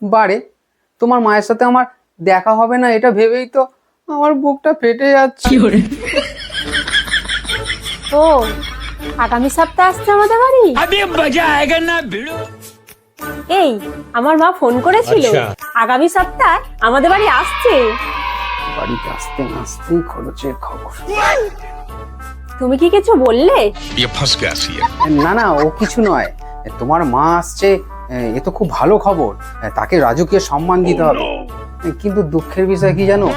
বারে তোমার মায়ের সাথে আমার দেখা হবে না এটা ভেবেই তো আমার বুকটা ফেটে যাচ্ছে। ও আগামী সপ্তাহে আসছে আমাদের বাড়ি? এই আমার মা ফোন করেছিল, আগামী সপ্তাহে আমাদের বাড়ি আসছে। বাড়িতে আসতে আসতেই খরচের খবর। তুমি কি কিছু বললে? না না, ও কিছু নয়। তোমার মা আসছে, এ তো খুব ভালো খবর। তাকে রাজকীয় সম্মান দিতে হবে। কিন্তু দুঃখের বিষয় কি জানো,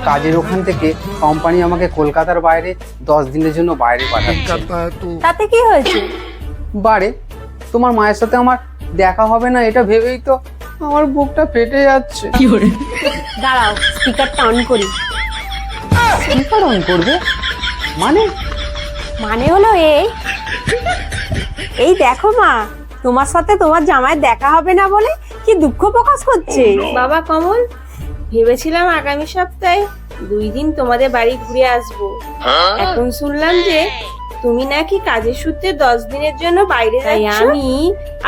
কাজের ওখান থেকে কোম্পানি আমাকে কলকাতার বাইরে 10 দিনের জন্য বাইরে পাঠাচ্ছে। তাতে কি হয়েছে? বারে তোমার মায়ের সাথে আমার দেখা হবে না এটা ভেবেই তো আমার বুকটা ফেটে যাচ্ছে। দাঁড়াও স্পিকারটা অন করি। স্পিকার অন করবে মানে? মানে হলো এই দেখো মা, তোমার সাথে তোমার জামাই দেখা হবে না বলে কি দুঃখ প্রকাশ করছে। বাবা কমল, ভেবেছিলাম আগামী সপ্তাহে 2 দিন তোমাদের বাড়ি ঘুরে আসবো। এখন শুনলাম যে তুমি নাকি কাজের সূত্রে 10 দিনের জন্য বাইরে যাচ্ছ। তাই আমি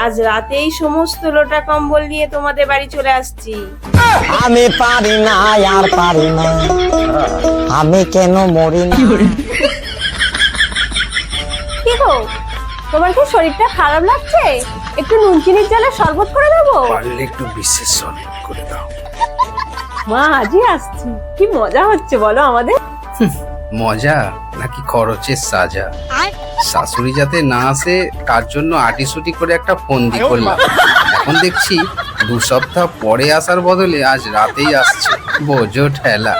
আজ রাতেই সমস্ত লোটা কম্বল নিয়ে তোমাদের বাড়ি চলে আসছি। আমি পারি না আর পারি না, আমি কেন মরি না। কি গো, তোমার কি শরীরটা খারাপ লাগছে? একটু নুন চিনির জলে শরবত করে দেবো? পারলে একটু বিশেষ শরবত করে দাও। মা আজই আসছি, কি মজা হচ্ছে বলো আমাদের। মজা নাকি খরচের সাজা? শাশুড়ি যাতে না আসে তার জন্য আটিসুটি করে একটা ফন্দি করলাম। এখন দেখছি 2 সপ্তাহ পরে আসার বদলে আজ রাতেই আসছে। বোঝো ঠেলা।